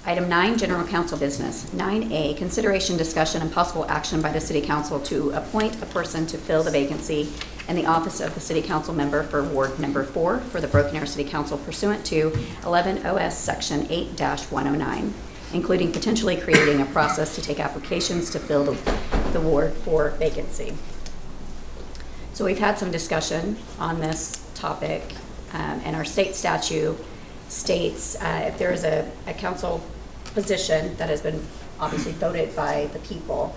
Item 9, general council business. 9A, consideration, discussion, and possible action by the city council to appoint a person to fill the vacancy in the office of the city council member for Ward Number 4 for the Broken Arrow City Council pursuant to 11 OS Section 8-109, including potentially creating a process to take applications to fill the Ward 4 vacancy. So we've had some discussion on this topic, and our state statute states if there is a council position that has been obviously voted by the people,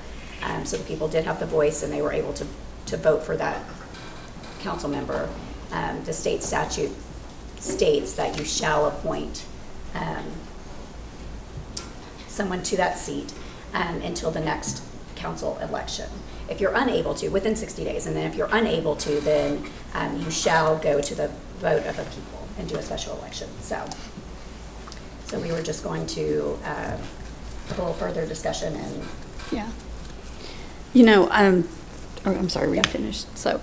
so the people did have the voice and they were able to vote for that council member, the state statute states that you shall appoint someone to that seat until the next council election. If you're unable to, within 60 days, and then if you're unable to, then you shall go to the vote of the people and do a special election. So we were just going to have a little further discussion and. Yeah. You know, I'm sorry, were you finished? So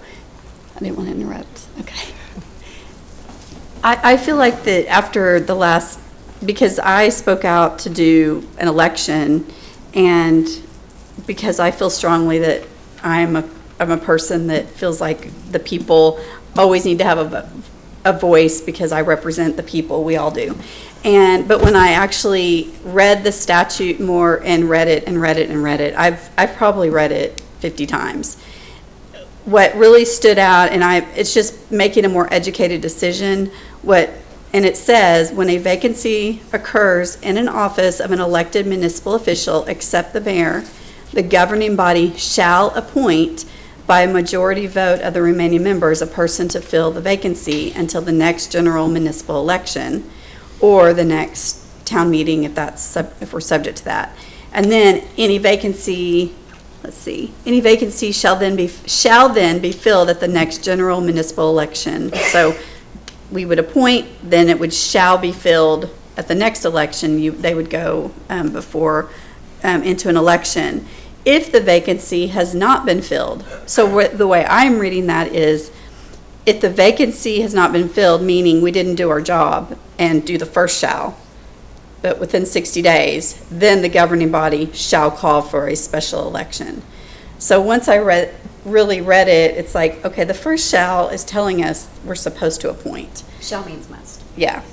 I didn't want to interrupt. Okay. I feel like that after the last, because I spoke out to do an election, and because I feel strongly that I'm a person that feels like the people always need to have a voice because I represent the people. We all do. But when I actually read the statute more and read it, I've probably read it 50 times. What really stood out, and it's just making a more educated decision. And it says, when a vacancy occurs in an office of an elected municipal official, except the mayor, the governing body shall appoint by a majority vote of the remaining members a person to fill the vacancy until the next general municipal election or the next town meeting if we're subject to that. And then any vacancy shall then be filled at the next general municipal election. So we would appoint, then it shall be filled at the next election. They would go into an election. If the vacancy has not been filled, so the way I'm reading that is, if the vacancy has not been filled, meaning we didn't do our job and do the first shall, but within 60 days, then the governing body shall call for a special election. So once I really read it, it's like, okay, the first shall is telling us we're supposed to appoint. Shall means must. Yeah,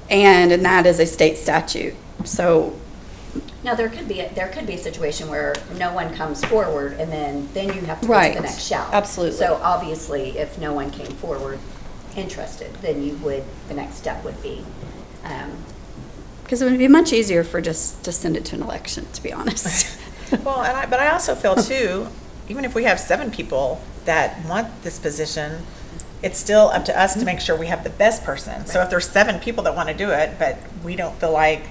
and that is a state statute. So now there could be a situation where no one comes forward, and then you have to go to the next shall. Absolutely. So obviously, if no one came forward interested, then the next step would be. Because it would be much easier for just to send it to an election, to be honest. Well, but I also feel too, even if we have 7 people that want this position, it's still up to us to make sure we have the best person. Right. So if there's 7 people that want to do it, but we don't feel like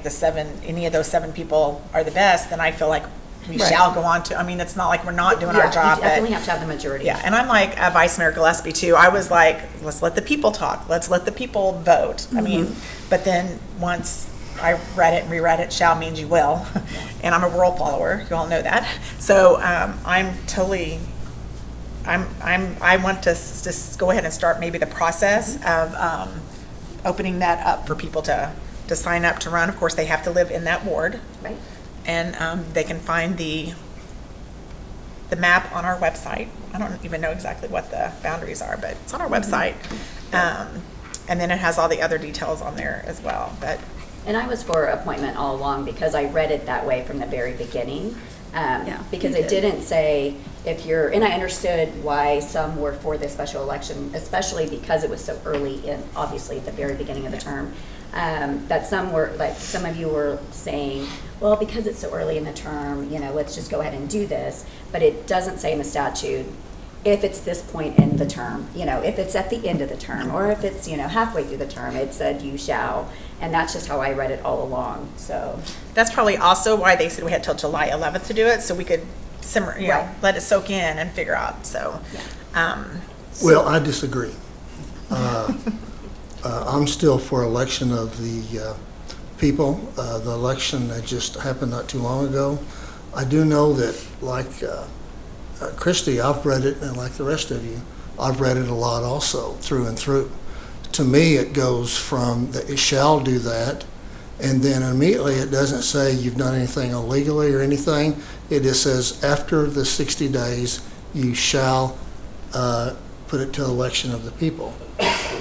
any of those 7 people are the best, then I feel like we shall go on to. I mean, it's not like we're not doing our job. You definitely have to have the majority. Yeah, and I'm like Vice Mayor Gillespie too. I was like, let's let the people talk. Let's let the people vote. Mm-hmm. I mean, but then once I read it and reread it, shall means you will. And I'm a rule follower. You all know that. So I want to just go ahead and start maybe the process of opening that up for people to sign up to run. Of course, they have to live in that ward. Right. And they can find the map on our website. I don't even know exactly what the boundaries are, but it's on our website. And then it has all the other details on there as well. And I was for appointment all along because I read it that way from the very beginning. Because it didn't say and I understood why some were for the special election, especially because it was so early in, obviously, the very beginning of the term. That some of you were saying, well, because it's so early in the term, let's just go ahead and do this. But it doesn't say in the statute if it's this point in the term, if it's at the end of the term, or if it's, halfway through the term. It said you shall, and that's just how I read it all along. So that's probably also why they said we had till July 11th to do it, so we could simmer, let it soak in and figure out. So, well, I disagree. I'm still for election of the people. The election that just happened not too long ago. I do know that, like Christy, I've read it, and like the rest of you, I've read it a lot also, through and through. To me, it goes from that it shall do that, And then immediately, it doesn't say you've done anything illegally or anything. It just says, after the 60 days, you shall put it to election of the people.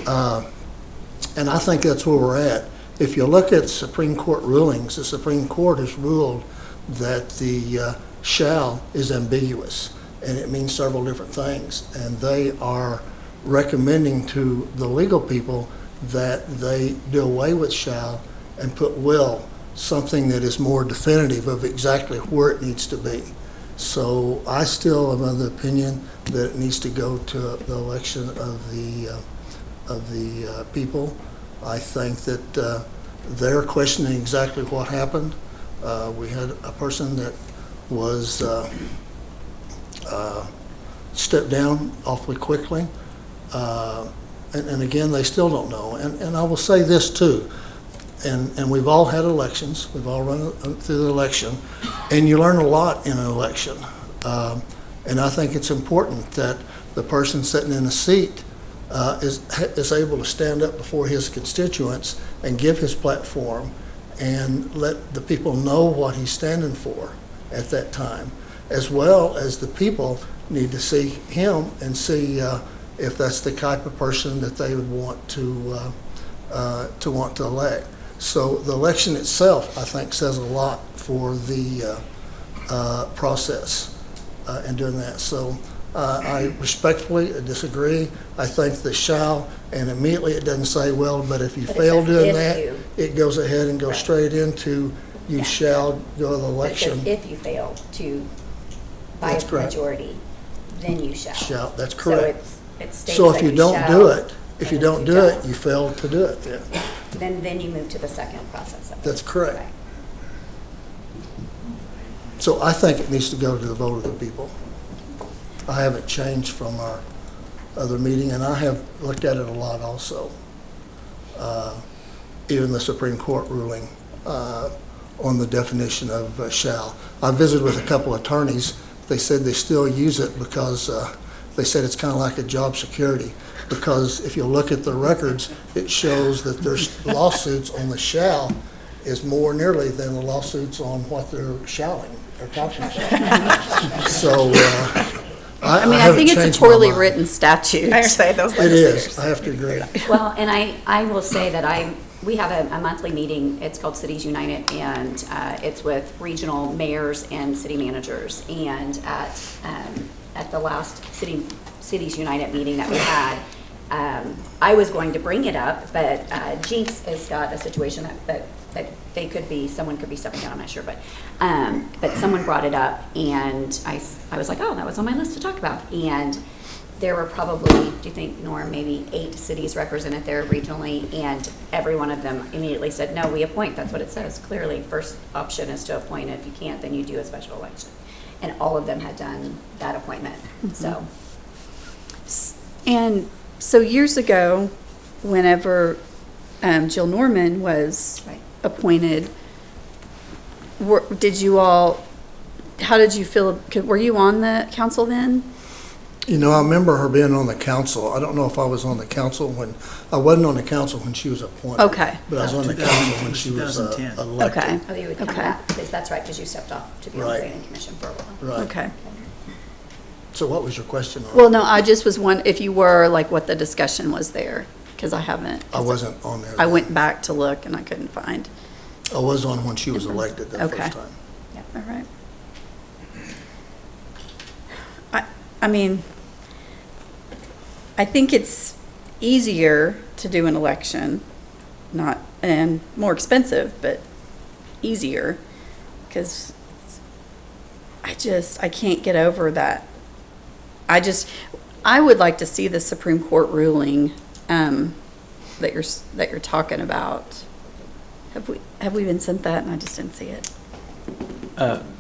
And I think that's where we're at. If you look at Supreme Court rulings, the Supreme Court has ruled that the shall is ambiguous, and it means several different things. And they are recommending to the legal people that they do away with shall and put will, something that is more definitive of exactly where it needs to be. So I still am of the opinion that it needs to go to the election of the people. I think that they're questioning exactly what happened. We had a person that was stepped down awfully quickly. And again, they still don't know. And I will say this too, and we've all had elections, we've all run through the election, and you learn a lot in an election. And I think it's important that the person sitting in a seat is able to stand up before his constituents and give his platform and let the people know what he's standing for at that time, as well as the people need to see him and see if that's the type of person that they would want to elect. So the election itself, I think, says a lot for the process in doing that. So I respectfully disagree. I think the shall, and immediately it doesn't say, well, but if you But it fail says doing if that, you. it goes ahead and goes Right. straight into you Yeah. shall go to the But it election. says if you fail to by That's a correct. majority, then you shall. Shall, that's So correct. it states So that if you don't shall, do it, if you and don't do it, you fail to do it then. then you move to the second process of it. That's correct. Right. So I think it needs to go to the vote of the people. I haven't changed from our other meeting, and I have looked at it a lot also. Even the Supreme Court ruling on the definition of shall. I visited with a couple attorneys. They said they still use it because they said it's kind of like a job security. Because if you look at the records, it shows that there's lawsuits on the shall is more nearly than the lawsuits on what they're shalling, or talking about. So I mean, I haven't think it's a changed my poorly mind. written statute. I say those It legislators. is, I have to agree. Well, and I will say that we have a monthly meeting, it's called Cities United, and it's with regional mayors and city managers. And at the last Cities United meeting that we had, I was going to bring it up, but Jinx has got a situation that they could be, someone could be stepping down, I'm not sure, but someone brought it up, and I was like, oh, that was on my list to talk about. And there were probably, do you think, Norm, maybe 8 cities represented there regionally, and every one of them immediately said, no, we appoint, that's what it says. Clearly, first option is to appoint, if you can't, then you do a special election. And all of them had done that appointment, so. And so years ago, whenever Jill Norman was Right. appointed, did you all, how did you feel, were you on the council then? You know, I remember her being on the council. I don't know if I was on the council I wasn't on the council when she was appointed. Okay. But I was on the council when she was 2010. elected. Okay. Oh, you would come Okay. back, because that's right, because you stepped off to be on the Right. planning commission for a while. Right. Okay. So what was your question on? Well, no, I just was wondering if you were, like, what the discussion was there, because I haven't. I wasn't on there. I went back to look and I couldn't find. I was on when she was elected that Okay. first time. All right. I mean, I think it's easier to do an election, and more expensive, but easier, because I can't get over that. I would like to see the Supreme Court ruling that you're talking about. Have we been sent that and I just didn't see it?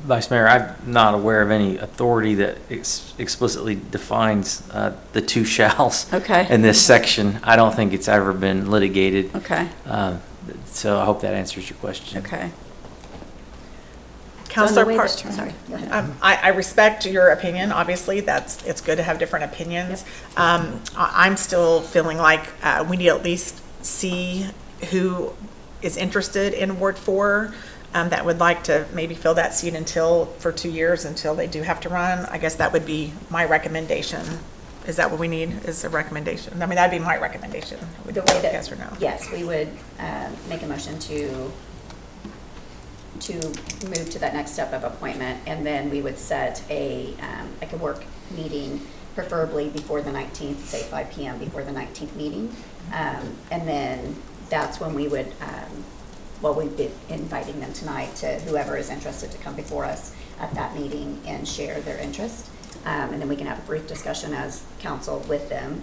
Vice Mayor, I'm not aware of any authority that explicitly defines the two shalls Okay. in this section. I don't think it's ever been litigated. Okay, So I hope that answers your question. okay. Counselor So in the way Parks, that- sorry, go ahead. I respect your opinion, obviously, it's good to have different opinions. I'm still feeling like we need to at least see who is interested in Ward 4, that would like to maybe fill that seat for 2 years until they do have to run, I guess that would be my recommendation. Is that what we need, is a recommendation? I mean, that'd be my recommendation. The way that, yes or no? yes, we would make a motion to move to that next step of appointment, and then we would set like a work meeting, preferably before the 19th, say 5 p.m. before the 19th meeting. And then that's when we would, we'd be inviting them tonight to whoever is interested to come before us at that meeting and share their interest. And then we can have a brief discussion as council with them,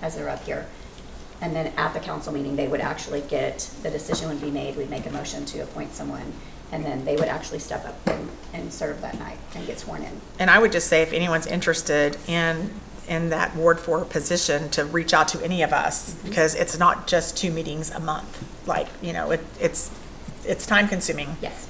as they're up here. And then at the council meeting, they would actually the decision would be made, we'd make a motion to appoint someone, and then they would actually step up and serve that night and get sworn in. And I would just say, if anyone's interested in that Ward 4 position, to reach out to any of us, because it's not just 2 meetings a month. Like, it's time consuming. Yes.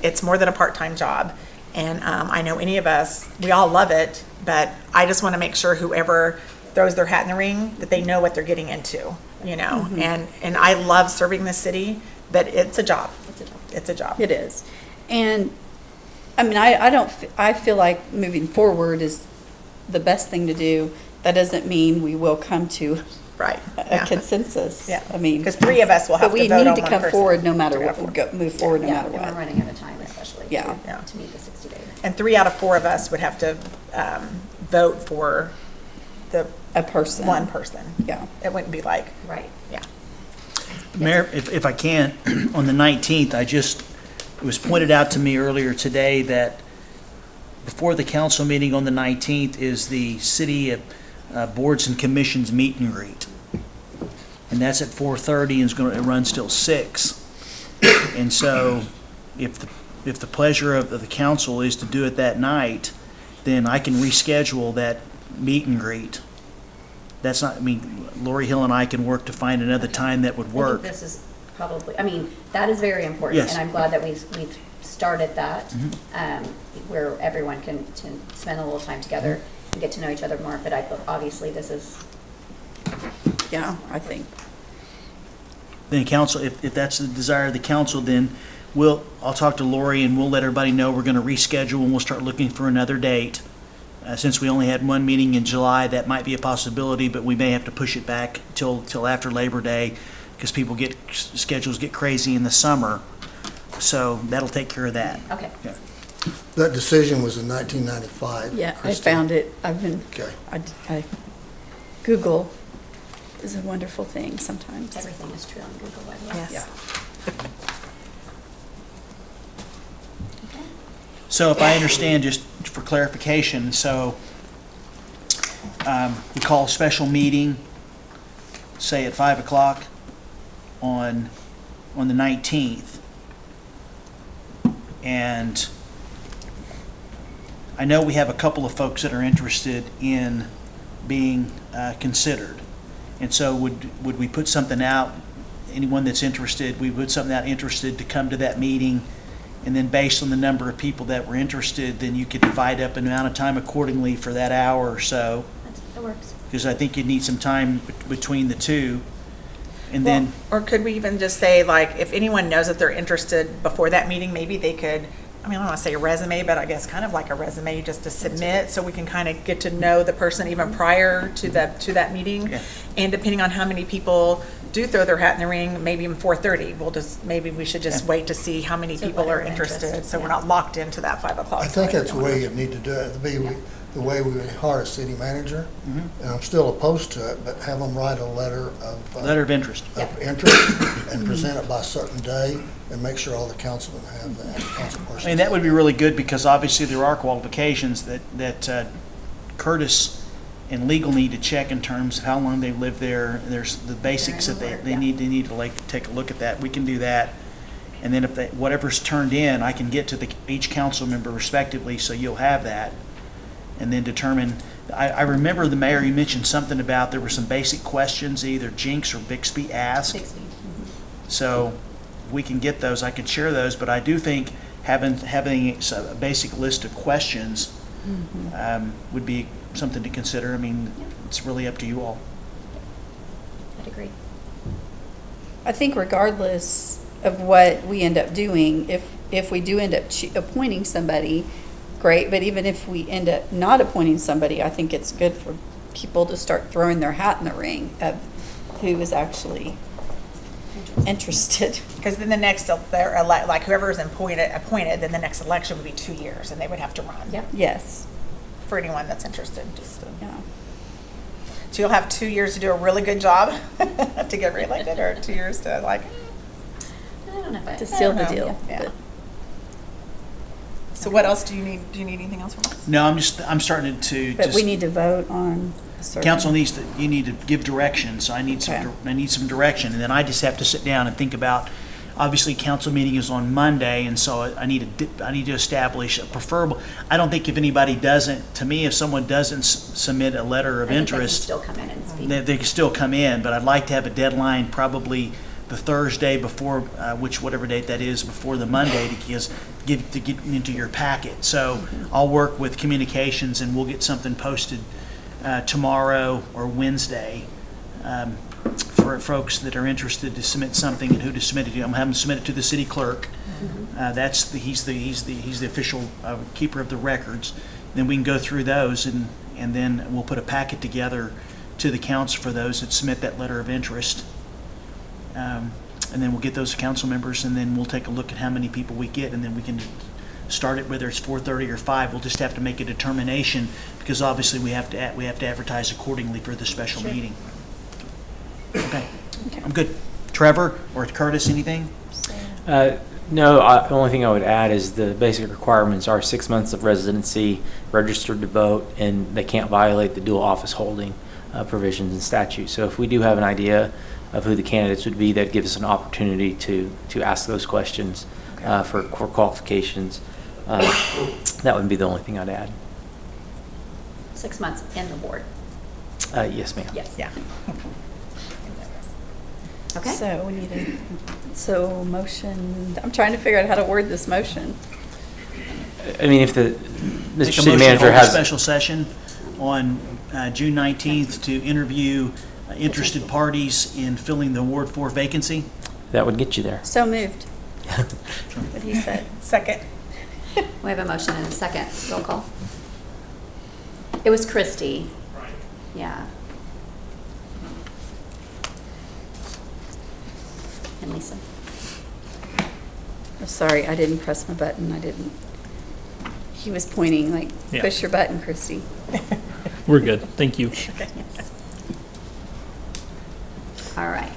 It's more than a part-time job. And I know any of us, we all love it, but I just want to make sure whoever throws their hat in the ring, that they know what they're getting into, And I love serving the city, but it's a job. It's a job. It is. And, I mean, I feel like moving forward is the best thing to do. That doesn't mean we will come to Right. a consensus. Yeah. I mean. Because 3 of us will have to vote on But we need one to come person. forward no matter Three out what, of 4. move forward no Yeah, matter and we're what. running out of time, especially Yeah. to meet the 60 days. And 3 out of 4 of us would have to vote for A person. one person. Yeah. It wouldn't be like, Right. yeah. Mayor, if I can, on the 19th, it was pointed out to me earlier today that before the council meeting on the 19th is the city boards and commissions meet and greet. And that's at 4:30 and it runs till 6. And so if the pleasure of the council is to do it that night, then I can reschedule that meet and greet. That's not, Lori Hill and I can work to find another time that would I work. think this is probably, that is very important. Yes. And I'm glad that we've started that, where everyone can spend a little time together and get to know each other more. But obviously, this is, Yeah, I think. Then council, if that's the desire of the council, then I'll talk to Lori and we'll let everybody know we're going to reschedule and we'll start looking for another date. Since we only had one meeting in July, that might be a possibility, but we may have to push it back till after Labor Day because schedules get crazy in the summer. So that'll take care of that. okay. Yeah. That decision was in 1995. Yeah, I Christie. found it. Okay. Google is a wonderful thing sometimes. Everything is true on Google, by the way. Yes. Yeah. Okay. So if I understand, just for clarification, so we call a special meeting, say at 5 o'clock on the 19th. And I know we have a couple of folks that are interested in being considered. And so would we put something out, anyone that's interested, we put something out interested to come to that meeting, and then based on the number of people that were interested, then you could divide up an amount of time accordingly for that hour or so, That works. because I think you need some time between the two. And then, Or could we even just say, like, if anyone knows that they're interested before that meeting, maybe they could, I don't want to say a resume, but I guess kind of like a resume just to submit, so we can kind of get to know the person even prior to that meeting. Yeah. And depending on how many people do throw their hat in the ring, maybe even 4:30, maybe we should just Yeah. wait to see how many So people are whatever interested, interest, so we're yeah. not locked into that 5 o'clock. I think time. that's the way you need to do it, the way we would hire a city manager. And I'm still opposed to it, but have them write a letter letter of interest. of interest and present it by a certain day and make sure all the councilmen have that, council persons. I mean, that would be really good, because obviously there are qualifications that Curtis and legal need to check in terms of how long they've lived there. There's the basics that they need to like take a look at that. We can do that. And then if whatever's turned in, I can get to each council member respectively, so you'll have that. And then determine, I remember the mayor, you mentioned something about there were some basic questions either Jinx or Bixby asked. 60. So we can get those, I could share those, but I do think having a basic list of questions would be something to consider. I mean, it's really up to you all. I'd agree. I think regardless of what we end up doing, if we do end up appointing somebody, great, but even if we end up not appointing somebody, I think it's good for people to start throwing their hat in the ring of who is actually interested. Because then the next, like whoever is appointed, then the next election would be 2 years, and they would have to run. Yep. Yes. For anyone that's interested, just to. Yeah. So you'll have 2 years to do a really good job to get reelected, or 2 years to like. I don't know if I. To seal the know. deal. Yeah. But- So what else do you need? Do you need anything else from us? No, I'm starting to But just. we need to vote on a certain. Council you need to give direction, so I need Okay. some direction, and then I just have to sit down and think about, obviously, council meeting is on Monday, and so I need to establish a preferable, I don't think if anybody doesn't, to me, if someone doesn't submit a letter of I think they can interest, still come in and speak. they can still come in, but I'd like to have a deadline, probably the Thursday before, whatever date that is, before the Monday, to get into your packet. So I'll work with communications, and we'll get something posted tomorrow or Wednesday for folks that are interested to submit something and who to submit it to. I'm having them submit it to the city clerk. He's the official keeper of the records. Then we can go through those, and then we'll put a packet together to the council for those that submit that letter of interest. And then we'll get those council members, and then we'll take a look at how many people we get, and then we can start it, whether it's 4:30 or 5. We'll just have to make a determination, because obviously we have to advertise accordingly for the special meeting. Okay, I'm good. Trevor or Curtis, anything? No, the only thing I would add is the basic requirements are 6 months of residency, registered to vote, and they can't violate the dual office holding provisions in statute. So if we do have an idea of who the candidates would be, that gives us an opportunity to ask those questions for qualifications. That would be the only thing I'd add. 6 months in the board. Yes, ma'am. Yes. Yeah. Okay. So we need motion, I'm trying to figure out how to word this motion. I mean, if the Make Mr. a City motion to Manager hold a has. special session on June 19th to interview interested parties in filling the Ward 4 vacancy. That would get you there. So moved. What he said. Second. We have a motion and a second. Roll call. It was Christie. Right. Yeah. And Lisa. Oh, sorry, I didn't press my button. He was pointing like, Yeah. push your button, Christy. We're good. Thank you. Yes. All right.